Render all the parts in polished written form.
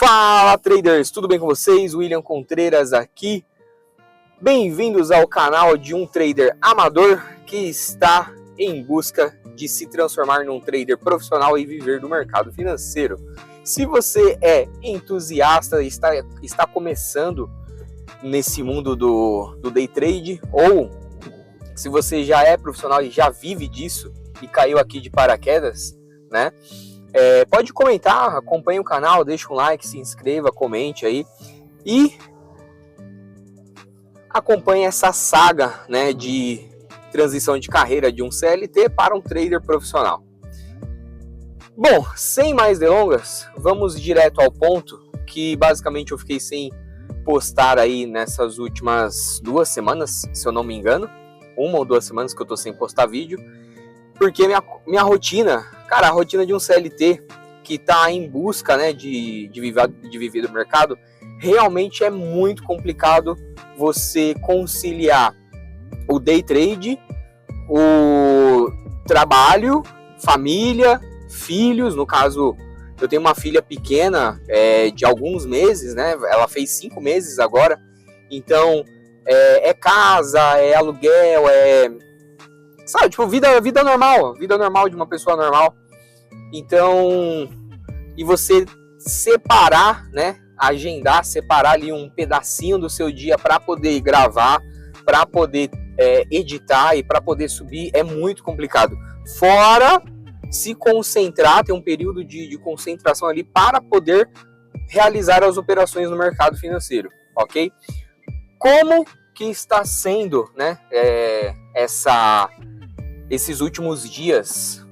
Fala traders, tudo bem com vocês? William Contreiras aqui. Bem-vindos ao canal de um trader amador que está em busca de se transformar num trader profissional e viver do mercado financeiro. Se você é entusiasta e está começando nesse mundo do day trade, ou se você já é profissional e já vive disso e caiu aqui de paraquedas, né? Pode comentar, acompanhe o canal, deixa um like, se inscreva, comente aí e acompanhe essa saga, né, de transição de carreira de um CLT para um trader profissional. Bom, sem mais delongas, vamos direto ao ponto, que basicamente eu fiquei sem postar aí nessas últimas 2 semanas, se eu não me engano, 1 ou 2 semanas que eu tô sem postar vídeo, porque minha rotina, cara, a rotina de um CLT que está em busca, né, de viver do mercado, realmente é muito complicado você conciliar o day trade, o trabalho, família, filhos. No caso, eu tenho uma filha pequena de alguns meses, né, ela fez 5 meses agora, então é casa, é aluguel, sabe, tipo, vida normal de uma pessoa normal. Então, e você separar, né, agendar, separar ali um pedacinho do seu dia para poder gravar, para poder editar e para poder subir é muito complicado. Fora se concentrar, ter um período de concentração ali para poder realizar as operações no mercado financeiro, ok? Como que está sendo, né, esses últimos dias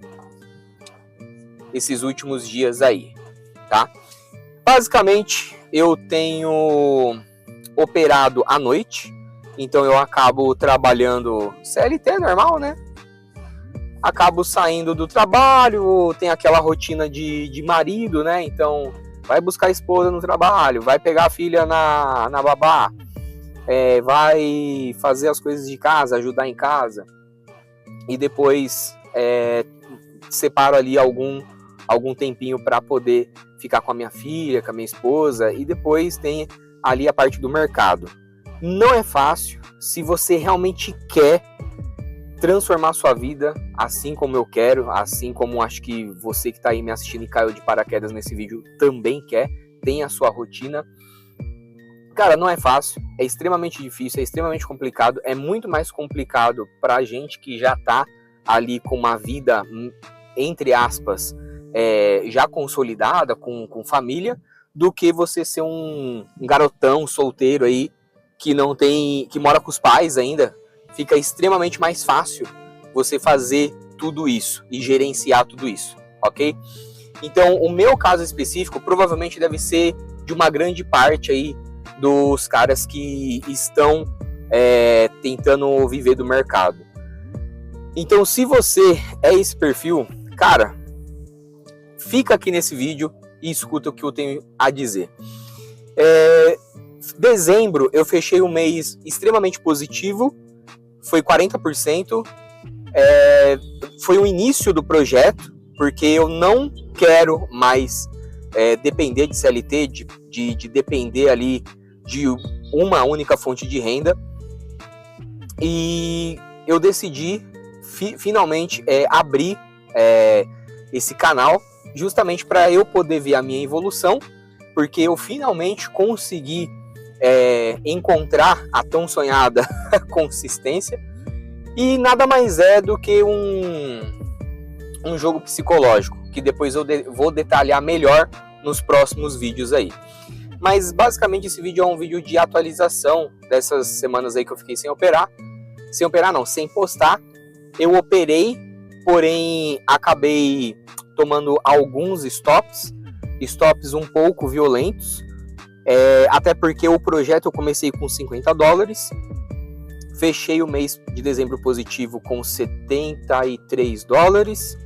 aí, tá? Basicamente, eu tenho operado à noite, então eu acabo trabalhando CLT normal, né? Acabo saindo do trabalho, tem aquela rotina de marido, né? Então, vai buscar a esposa no trabalho, vai pegar a filha na babá, vai fazer as coisas de casa, ajudar em casa. E depois separo ali algum tempinho para poder ficar com a minha filha, com a minha esposa, e depois tem ali a parte do mercado. Não é fácil. Se você realmente quer transformar sua vida, assim como eu quero, assim como acho que você que está aí me assistindo e caiu de paraquedas nesse vídeo também quer, tem a sua rotina. Cara, não é fácil, é extremamente difícil, é extremamente complicado, é muito mais complicado para a gente que já está ali com uma vida, entre aspas, já consolidada, com família, do que você ser um garotão solteiro aí, que mora com os pais ainda. Fica extremamente mais fácil você fazer tudo isso e gerenciar tudo isso, ok? Então, o meu caso específico provavelmente deve ser de uma grande parte aí dos caras que estão tentando viver do mercado. Então, se você é esse perfil, cara, fica aqui nesse vídeo e escuta o que eu tenho a dizer. Dezembro eu fechei um mês extremamente positivo, foi 40%, foi o início do projeto, porque eu não quero mais depender de CLT, de depender ali de uma única fonte de renda, e eu decidi finalmente abrir esse canal justamente para eu poder ver a minha evolução, porque eu finalmente consegui encontrar a tão sonhada consistência, e nada mais é do que um jogo psicológico, que depois eu vou detalhar melhor nos próximos vídeos aí. Mas basicamente esse vídeo é um vídeo de atualização dessas semanas aí que eu fiquei sem postar. Eu operei, porém acabei tomando alguns stops um pouco violentos, até porque o projeto eu comecei com $50, fechei o mês de dezembro positivo com $73,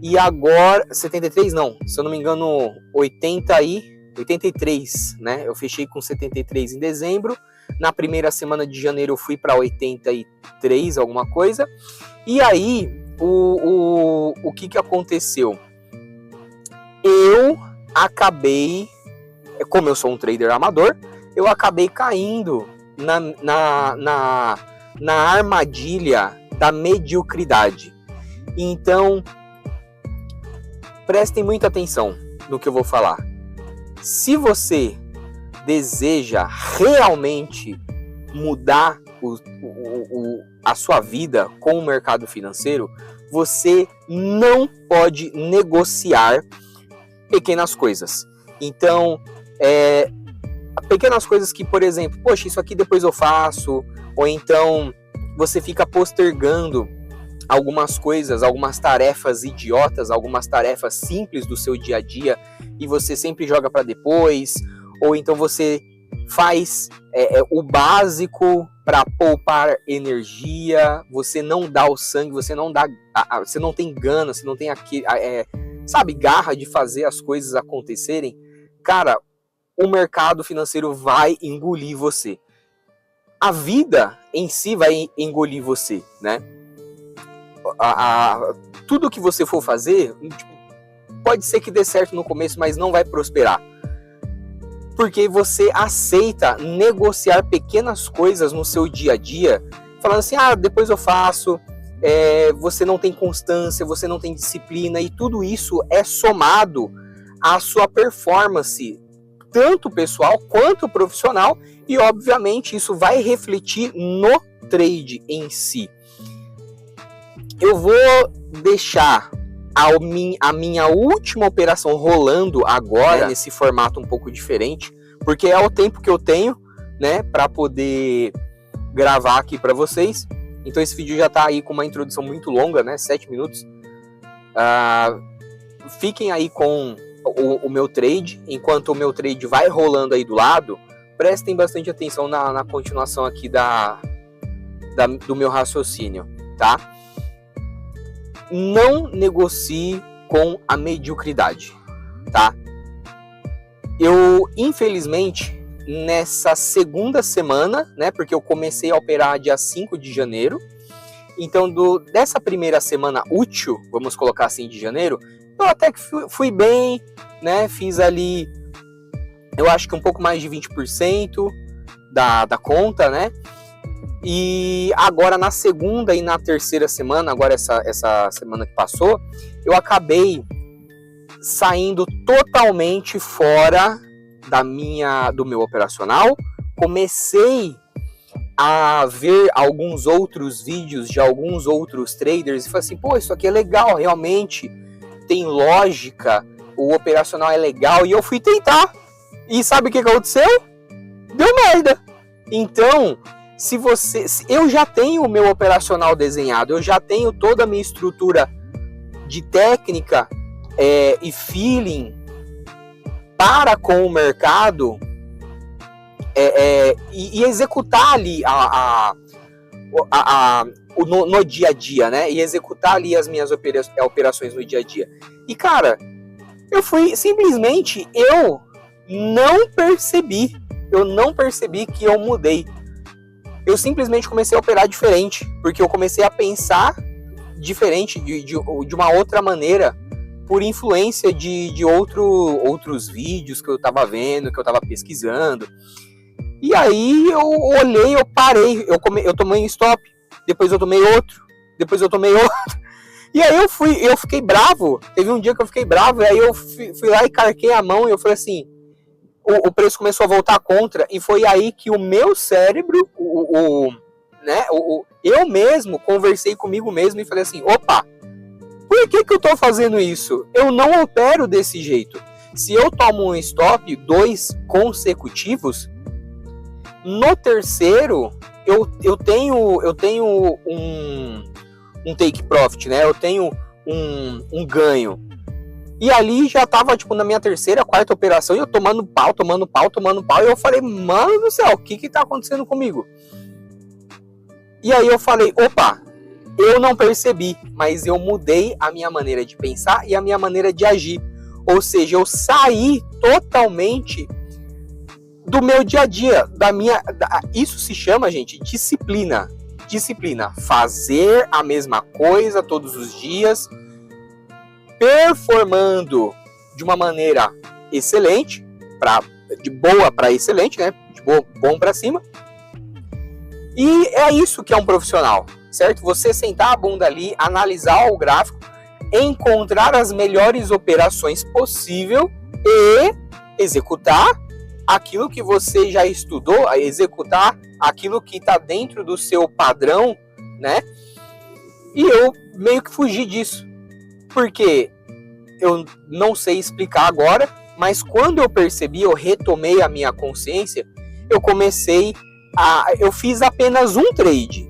e agora, 73 não, se eu não me engano, 83, né? Eu fechei com 73 em dezembro. Na primeira semana de janeiro eu fui para 83, alguma coisa. E aí, o que aconteceu? Eu acabei como eu sou um trader amador, eu acabei caindo na armadilha da mediocridade. Então, prestem muita atenção no que eu vou falar. Se você deseja realmente mudar a sua vida com o mercado financeiro, você não pode negociar pequenas coisas. Então, pequenas coisas que, por exemplo, poxa, isso aqui depois eu faço, ou então você fica postergando algumas coisas, algumas tarefas idiotas, algumas tarefas simples do seu dia a dia, e você sempre joga para depois, ou então você faz o básico para poupar energia, você não dá o sangue, você não tem gana, você não tem garra de fazer as coisas acontecerem. Cara, o mercado financeiro vai engolir você. A vida em si vai engolir você, né? Tudo que você for fazer, pode ser que dê certo no começo, mas não vai prosperar. Porque você aceita negociar pequenas coisas no seu dia a dia, falando assim, depois eu faço, você não tem constância, você não tem disciplina, e tudo isso é somado à sua performance, tanto pessoal quanto profissional, e obviamente isso vai refletir no trade em si. Eu vou deixar a minha última operação rolando agora, nesse formato um pouco diferente, porque é o tempo que eu tenho, né, para poder gravar aqui para vocês. Então esse vídeo já tá aí com uma introdução muito longa, né, 7 minutos. Fiquem aí com o meu trade, enquanto o meu trade vai rolando aí do lado, prestem bastante atenção na continuação aqui do meu raciocínio, tá? Não negocie com a mediocridade, tá? Eu, infelizmente, nessa segunda semana, né, porque eu comecei a operar dia 5 de janeiro, então dessa primeira semana útil, vamos colocar assim, de janeiro, eu até que fui bem, né, fiz ali, eu acho que um pouco mais de 20% da conta, né, e agora na segunda e na terceira semana, agora essa semana que passou, eu acabei saindo totalmente fora do meu operacional. Comecei a ver alguns outros vídeos de alguns outros traders e falei assim, pô, isso aqui é legal, realmente tem lógica, o operacional é legal, e eu fui tentar. E sabe o que aconteceu? Deu merda. Então, eu já tenho o meu operacional desenhado, eu já tenho toda a minha estrutura de técnica e feeling para com o mercado e executar ali no dia a dia, né? E executar ali as minhas operações no dia a dia. E cara, eu não percebi que eu mudei. Eu simplesmente comecei a operar diferente, porque eu comecei a pensar diferente, de uma outra maneira, por influência de outros vídeos que eu estava vendo, que eu estava pesquisando. E aí eu olhei, eu parei, eu tomei um stop, depois eu tomei outro, depois eu tomei outro. E aí eu fiquei bravo, teve um dia que eu fiquei bravo, e aí eu fui lá e carquei a mão, e eu falei assim, o preço começou a voltar contra, e foi aí que o meu cérebro, eu mesmo conversei comigo mesmo e falei assim, opa, por que eu tô fazendo isso? Eu não opero desse jeito. Se eu tomo um stop 2 consecutivos, no terceiro eu tenho um take profit, né? Eu tenho um ganho. E ali já tava, na minha terceira, quarta operação, e eu tomando pau, e eu falei, mano do céu, o que tá acontecendo comigo? E aí eu falei, opa, eu não percebi, mas eu mudei a minha maneira de pensar e a minha maneira de agir. Ou seja, eu saí totalmente do meu dia a dia, isso se chama, gente, disciplina. Disciplina, fazer a mesma coisa todos os dias, performando de uma maneira excelente, para de boa para excelente, né? De bom para cima. E é isso que é um profissional, certo? Você sentar a bunda ali, analisar o gráfico, encontrar as melhores operações possível e executar aquilo que você já estudou, executar aquilo que está dentro do seu padrão, né? E eu meio que fugi disso, porque eu não sei explicar agora, mas quando eu percebi, eu retomei a minha consciência, eu fiz apenas um trade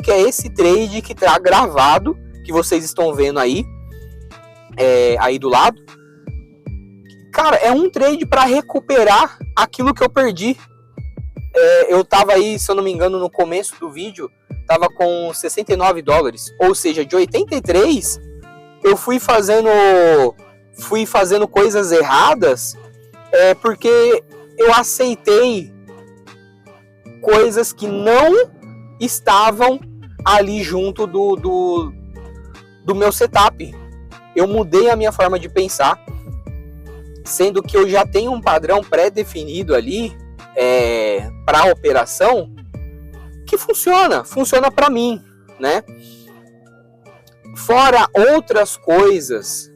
que é esse trade que está gravado, que vocês estão vendo aí do lado. Cara, é um trade para recuperar aquilo que eu perdi. Eu tava aí, se eu não me engano, no começo do vídeo, tava com $69, ou seja, de 83, eu fui fazendo coisas erradas, porque eu aceitei coisas que não estavam ali junto do meu setup. Eu mudei a minha forma de pensar, sendo que eu já tenho um padrão pré-definido ali para a operação que funciona para mim, né? Fora outras coisas,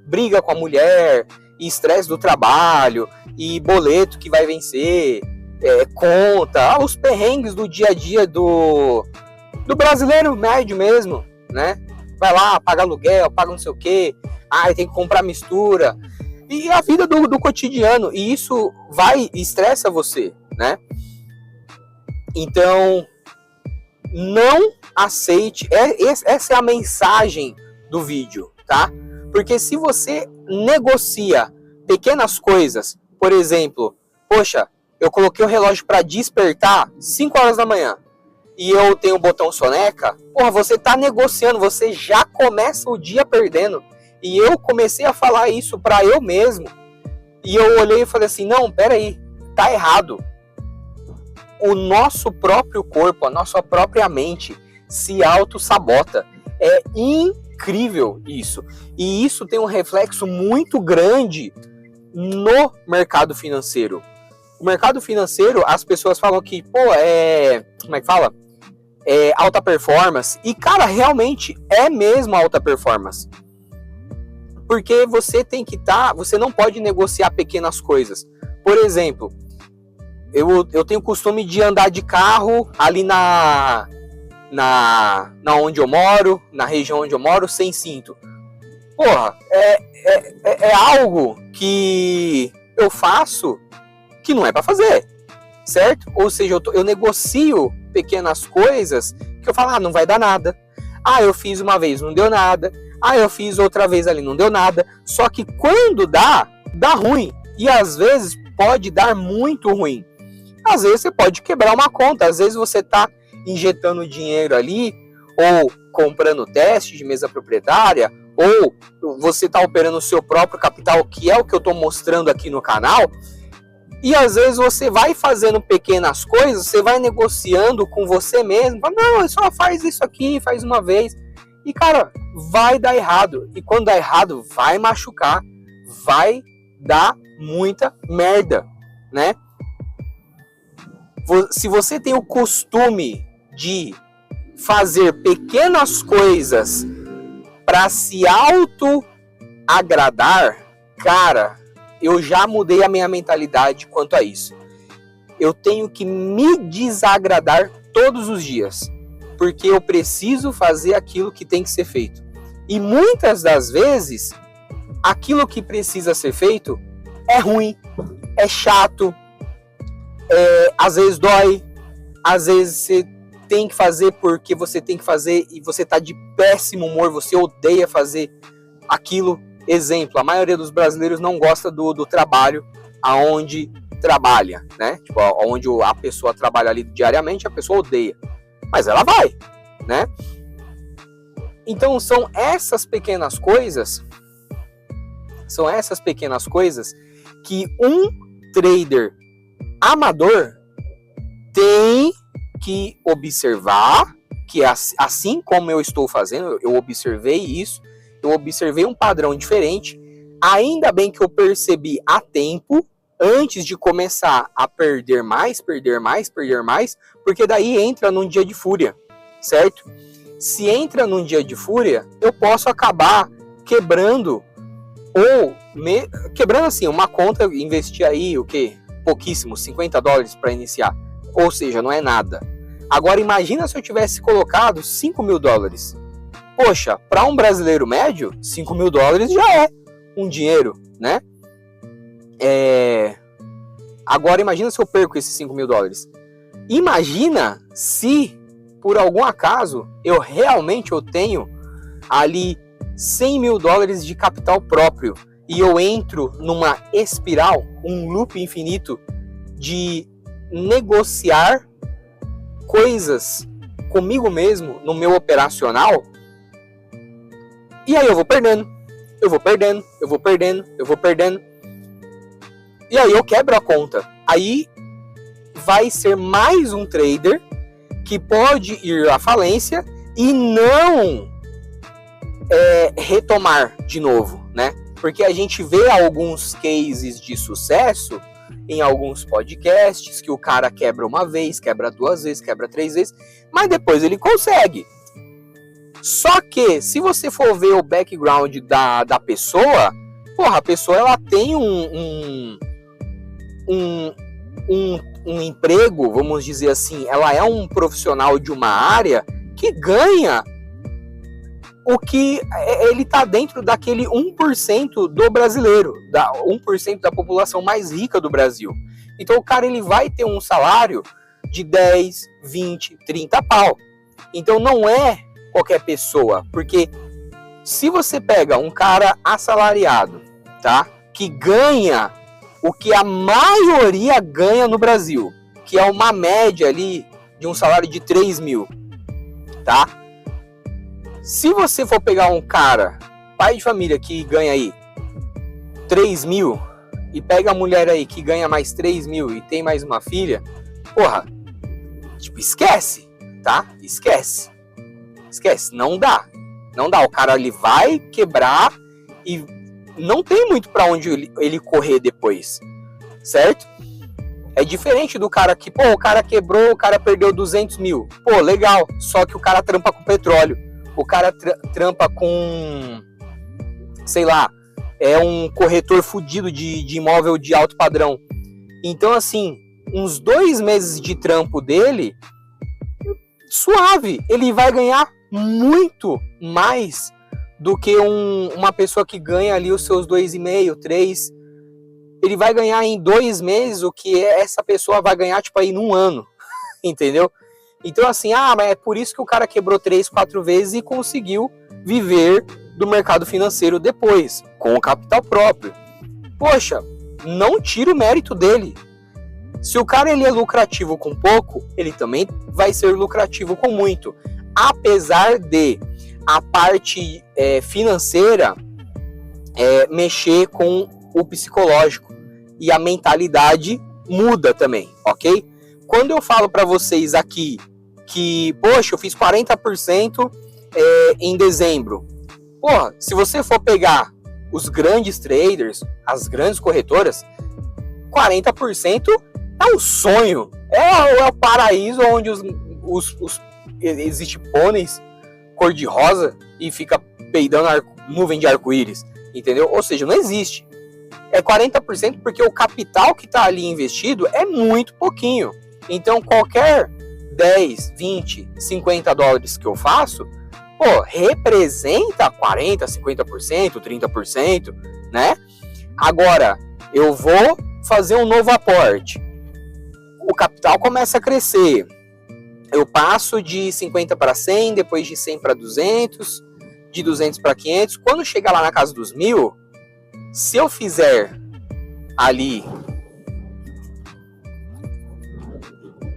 briga com a mulher, estresse do trabalho, e boleto que vai vencer, conta, os perrengues do dia a dia do brasileiro médio mesmo, né? Vai lá, paga aluguel, paga não sei o quê, tem que comprar mistura, e a vida do cotidiano, e isso estressa você, né? Então, não aceite, essa é a mensagem do vídeo, tá? Porque se você negocia pequenas coisas, por exemplo, poxa, eu coloquei o relógio para despertar 5 horas da manhã e eu tenho o botão soneca, porra, você tá negociando, você já começa o dia perdendo. E eu comecei a falar isso para eu mesmo, e eu olhei e falei assim, não, peraí, tá errado. O nosso próprio corpo, a nossa própria mente se auto-sabota. É incrível isso. E isso tem um reflexo muito grande no mercado financeiro. O mercado financeiro, as pessoas falam que, como é que fala? É alta performance. E, cara, realmente é mesmo alta performance. Porque você tem que você não pode negociar pequenas coisas. Por exemplo, eu tenho o costume de andar de carro ali na onde eu moro, na região onde eu moro, sem cinto. Porra, é algo que eu faço que não é para fazer, certo? Ou seja, eu negocio pequenas coisas que eu falo, não vai dar nada. Eu fiz uma vez, não deu nada. Eu fiz outra vez ali, não deu nada. Só que quando dá ruim. E às vezes pode dar muito ruim. Às vezes você pode quebrar uma conta. Às vezes você está injetando dinheiro ali, ou comprando teste de mesa proprietária, ou você está operando o seu próprio capital, que é o que eu estou mostrando aqui no canal. E às vezes você vai fazendo pequenas coisas, você vai negociando com você mesmo. Não, só faz isso aqui, faz uma vez. E, cara, vai dar errado. E quando dá errado, vai machucar. Vai dar muita merda, né? Se você tem o costume de fazer pequenas coisas para se auto-agradar, cara, eu já mudei a minha mentalidade quanto a isso. Eu tenho que me desagradar todos os dias, porque eu preciso fazer aquilo que tem que ser feito. E muitas das vezes, aquilo que precisa ser feito é ruim, é chato, às vezes dói, às vezes você tem que fazer porque você tem que fazer e você está de péssimo humor, você odeia fazer aquilo. Exemplo, a maioria dos brasileiros não gosta do trabalho aonde trabalha, né? Tipo, onde a pessoa trabalha ali diariamente, a pessoa odeia. Mas ela vai, né? Então são essas pequenas coisas que um trader amador tem que observar, que assim como eu estou fazendo, eu observei isso, eu observei um padrão diferente, Ainda bem que eu percebi a tempo, antes de começar a perder mais, porque daí entra num dia de fúria, certo? Se entra num dia de fúria, eu posso acabar quebrando, quebrando assim, uma conta, investir aí, o quê? Pouquíssimo, $50 para iniciar. Ou seja, não é nada. Agora imagina se eu tivesse colocado $5.000. Poxa, para um brasileiro médio, $5.000 já é um dinheiro, né? Agora imagina se eu perco esses $5.000. Imagina se, por algum acaso, eu tenho ali $100.000 de capital próprio e eu entro numa espiral, um loop infinito de negociar coisas comigo mesmo no meu operacional, e aí eu vou perdendo. E aí eu quebro a conta. Aí vai ser mais um trader que pode ir à falência e não retomar de novo, né? Porque a gente vê alguns cases de sucesso em alguns podcasts que o cara quebra uma vez, quebra 2 vezes, quebra 3 vezes, mas depois ele consegue. Só que, se você for ver o background da pessoa, porra, a pessoa ela tem um emprego, vamos dizer assim, ela é um profissional de uma área que ganha o que ele está dentro daquele 1% do brasileiro, 1% da população mais rica do Brasil. Então o cara ele vai ter um salário de 10, 20, 30 pau. Então não é qualquer pessoa, porque se você pega um cara assalariado, tá, que ganha o que a maioria ganha no Brasil, que é uma média ali de um salário de 3 mil, tá? Se você for pegar um cara, pai de família, que ganha aí 3 mil, e pega a mulher aí que ganha mais 3 mil e tem mais uma filha, porra, tipo, esquece, tá? Esquece, não dá. O cara ali vai quebrar e não tem muito pra onde ele correr depois, certo? É diferente do cara que, o cara quebrou, o cara perdeu 200 mil. Pô, legal, só que o cara trampa com petróleo. O cara trampa com, sei lá, é um corretor fudido de imóvel de alto padrão. Então, assim, uns 2 meses de trampo dele, suave, ele vai ganhar muito mais do que uma pessoa que ganha ali os seus 2,5, 3. Ele vai ganhar em 2 meses o que essa pessoa vai ganhar, tipo, aí num ano, entendeu? Então, assim, mas é por isso que o cara quebrou 3, 4 vezes e conseguiu viver do mercado financeiro depois, com o capital próprio. Poxa, não tira o mérito dele. Se o cara ele é lucrativo com pouco, ele também vai ser lucrativo com muito. Apesar de a parte financeira mexer com o psicológico e a mentalidade muda também, ok? Quando eu falo para vocês aqui que, poxa, eu fiz 40% em dezembro. Porra, se você for pegar os grandes traders, as grandes corretoras, 40% é um sonho. É o paraíso onde existe pôneis cor-de-rosa e fica peidando nuvem de arco-íris, entendeu? Ou seja, não existe. É 40% porque o capital que está ali investido é muito pouquinho. Então, qualquer 10, 20, 50 dólares que eu faço, representa 40%, 50%, 30%, né? Agora, eu vou fazer um novo aporte. O capital começa a crescer. Eu passo de 50 para 100, depois de 100 para 200, de 200 para 500. Quando chegar lá na casa dos 1.000, se eu fizer ali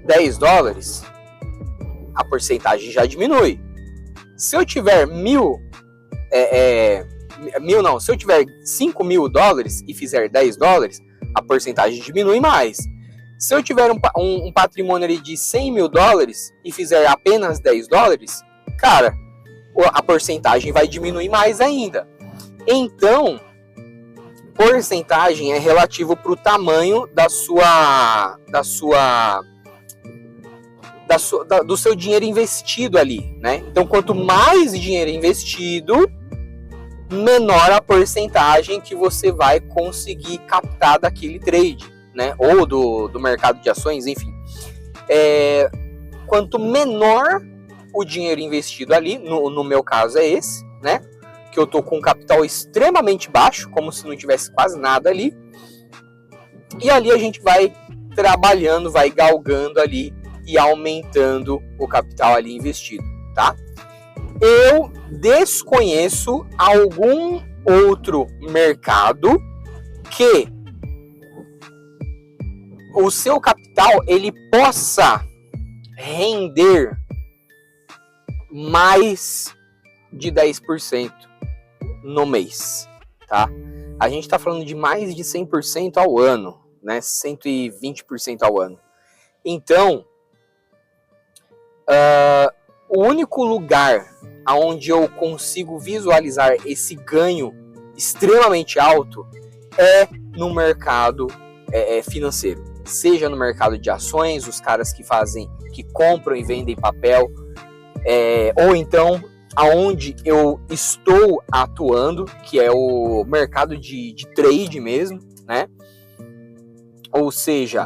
$10, a porcentagem já diminui. Se eu tiver se eu tiver $5.000 e fizer $10, a porcentagem diminui mais. Se eu tiver um patrimônio ali de $100.000 e fizer apenas $10, cara, a porcentagem vai diminuir mais ainda. Então, porcentagem é relativo para o tamanho do seu dinheiro investido ali, né? Então, quanto mais dinheiro investido, menor a porcentagem que você vai conseguir captar daquele trade, né? Ou do mercado de ações, enfim. Quanto menor o dinheiro investido ali, no meu caso é esse, né? Que eu tô com um capital extremamente baixo, como se não tivesse quase nada ali. E ali a gente vai trabalhando, vai galgando ali e aumentando o capital ali investido, tá? Eu desconheço algum outro mercado que o seu capital ele possa render mais de 10% no mês, tá? A gente está falando de mais de 100% ao ano, né? 120% ao ano. Então, o único lugar onde eu consigo visualizar esse ganho extremamente alto é no mercado financeiro. Seja no mercado de ações, os caras que compram e vendem papel, ou então aonde eu estou atuando, que é o mercado de trade mesmo, né? Ou seja,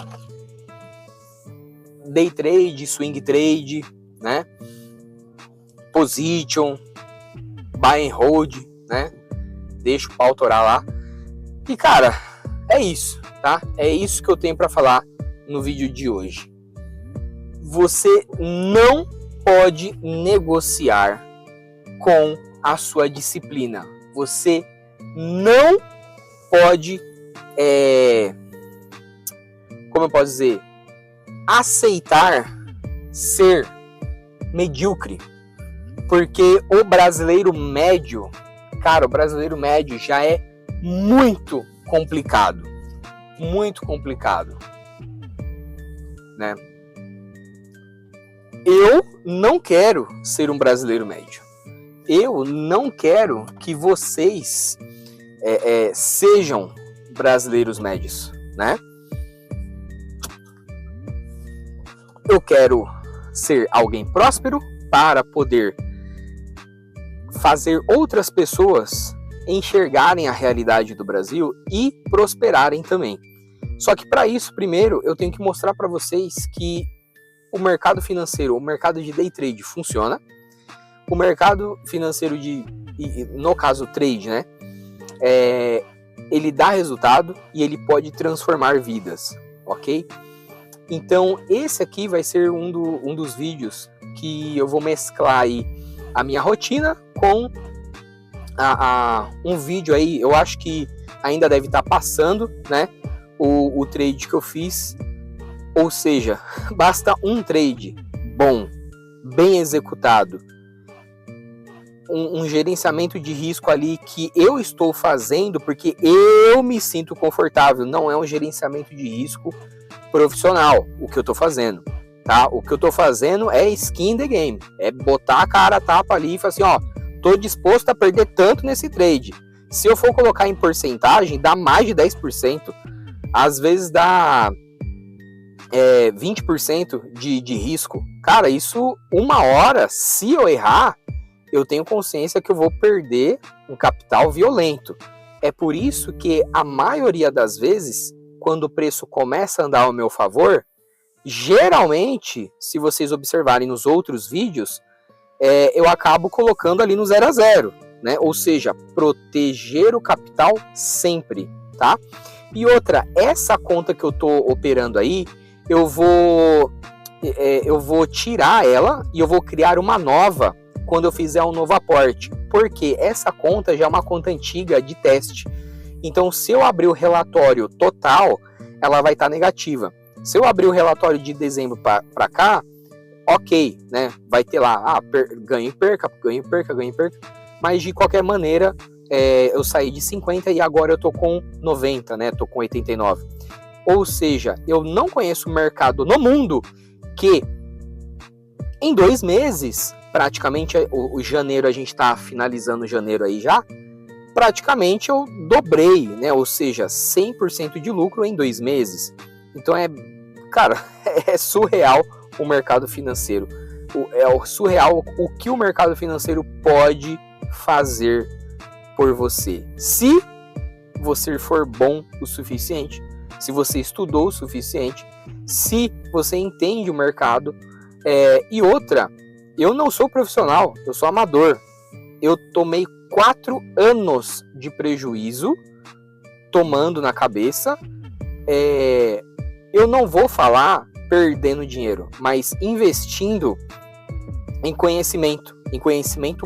day trade, swing trade, né? Position, buy and hold, né? Deixa o pau torar lá. E cara, é isso, tá? É isso que eu tenho para falar no vídeo de hoje. Você não pode negociar com a sua disciplina. Você não pode, como eu posso dizer, aceitar ser medíocre. Porque o brasileiro médio, cara, o brasileiro médio já é muito complicado. Muito complicado, né? Eu não quero ser um brasileiro médio. Eu não quero que vocês sejam brasileiros médios, né? Eu quero ser alguém próspero para poder fazer outras pessoas enxergarem a realidade do Brasil e prosperarem também. Só que para isso, primeiro, eu tenho que mostrar para vocês que o mercado financeiro, o mercado de day trade funciona. O mercado financeiro no caso trade, né? Ele dá resultado e ele pode transformar vidas, ok? Então esse aqui vai ser um dos vídeos que eu vou mesclar aí a minha rotina com um vídeo aí. Eu acho que ainda deve estar passando, né? O trade que eu fiz. Ou seja, basta um trade bom, bem executado, um gerenciamento de risco ali que eu estou fazendo porque eu me sinto confortável. Não é um gerenciamento de risco profissional o que eu estou fazendo, tá? O que eu estou fazendo é skin in the game, é botar a cara a tapa ali e falar assim, ó, tô disposto a perder tanto nesse trade. Se eu for colocar em porcentagem, dá mais de 10%, às vezes dá 20% de risco. Cara, isso uma hora, se eu errar, eu tenho consciência que eu vou perder um capital violento. É por isso que a maioria das vezes, quando o preço começa a andar ao meu favor, geralmente, se vocês observarem nos outros vídeos, eu acabo colocando ali no 0 a 0, né? Ou seja, proteger o capital sempre, tá? E outra, essa conta que eu tô operando aí, eu vou tirar ela e eu vou criar uma nova quando eu fizer um novo aporte, porque essa conta já é uma conta antiga de teste. Então, se eu abrir o relatório total, ela vai estar negativa. Se eu abrir o relatório de dezembro para cá, ok, né? Vai ter lá, ganho e perca, ganho e perca, ganho e perca. Mas de qualquer maneira, eu saí de 50 e agora eu tô com 90, né? Tô com 89. Ou seja, eu não conheço mercado no mundo que em 2 meses, praticamente o janeiro, a gente está finalizando janeiro aí já, praticamente eu dobrei, né? Ou seja, 100% de lucro em 2 meses. Então cara, é surreal o mercado financeiro. É surreal o que o mercado financeiro pode fazer por você. Se você for bom o suficiente, se você estudou o suficiente, se você entende o mercado. E outra, eu não sou profissional, eu sou amador. Eu tomei 4 anos de prejuízo, tomando na cabeça. Eu não vou falar perdendo dinheiro, mas investindo em conhecimento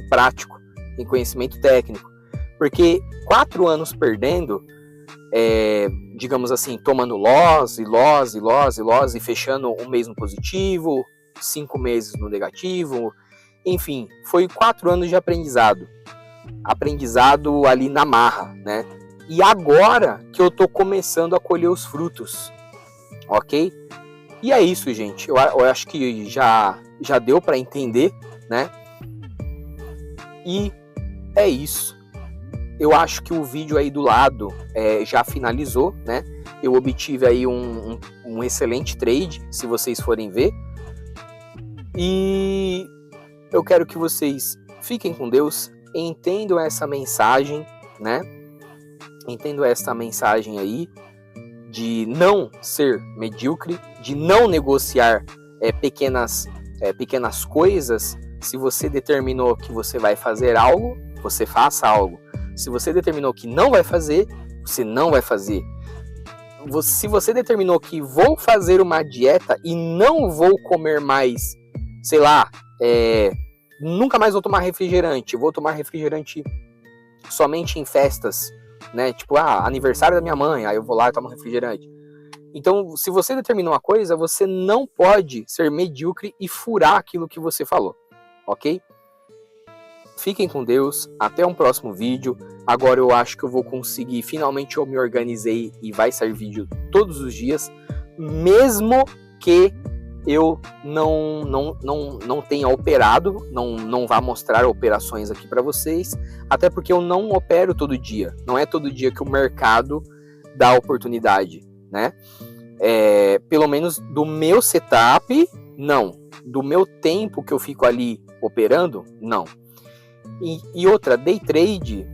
prático, em conhecimento técnico. Porque 4 anos perdendo, digamos assim, tomando loss e fechando um mês no positivo, 5 meses no negativo, enfim, foi 4 anos de aprendizado ali na marra, né? E agora que eu tô começando a colher os frutos, ok? E é isso, gente, eu acho que já deu para entender, né? E é isso. Eu acho que o vídeo aí do lado já finalizou, né? Eu obtive aí um excelente trade, se vocês forem ver. E eu quero que vocês fiquem com Deus, entendam essa mensagem, né? Entendam essa mensagem aí de não ser medíocre, de não negociar pequenas coisas. Se você determinou que você vai fazer algo, você faça algo. Se você determinou que não vai fazer, você não vai fazer. Se você determinou que vou fazer uma dieta e não vou comer mais, sei lá, nunca mais vou tomar refrigerante, vou tomar refrigerante somente em festas, né? Tipo, aniversário da minha mãe, aí eu vou lá e tomo refrigerante. Então, se você determinou uma coisa, você não pode ser medíocre e furar aquilo que você falou, ok? Fiquem com Deus, até um próximo vídeo. Agora eu acho que eu vou conseguir, finalmente eu me organizei e vai sair vídeo todos os dias, mesmo que eu não tenha operado, não vá mostrar operações aqui para vocês, até porque eu não opero todo dia, não é todo dia que o mercado dá oportunidade, né? Pelo menos do meu setup, não. Do meu tempo que eu fico ali operando, não. E outra, day trade,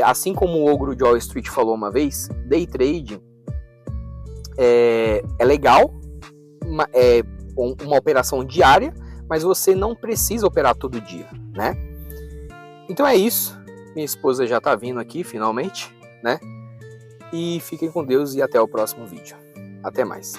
assim como o Ogro de Wall Street falou uma vez, day trade é legal, uma operação diária, mas você não precisa operar todo dia, né? Então é isso. Minha esposa já tá vindo aqui, finalmente, né? E fiquem com Deus e até o próximo vídeo. Até mais.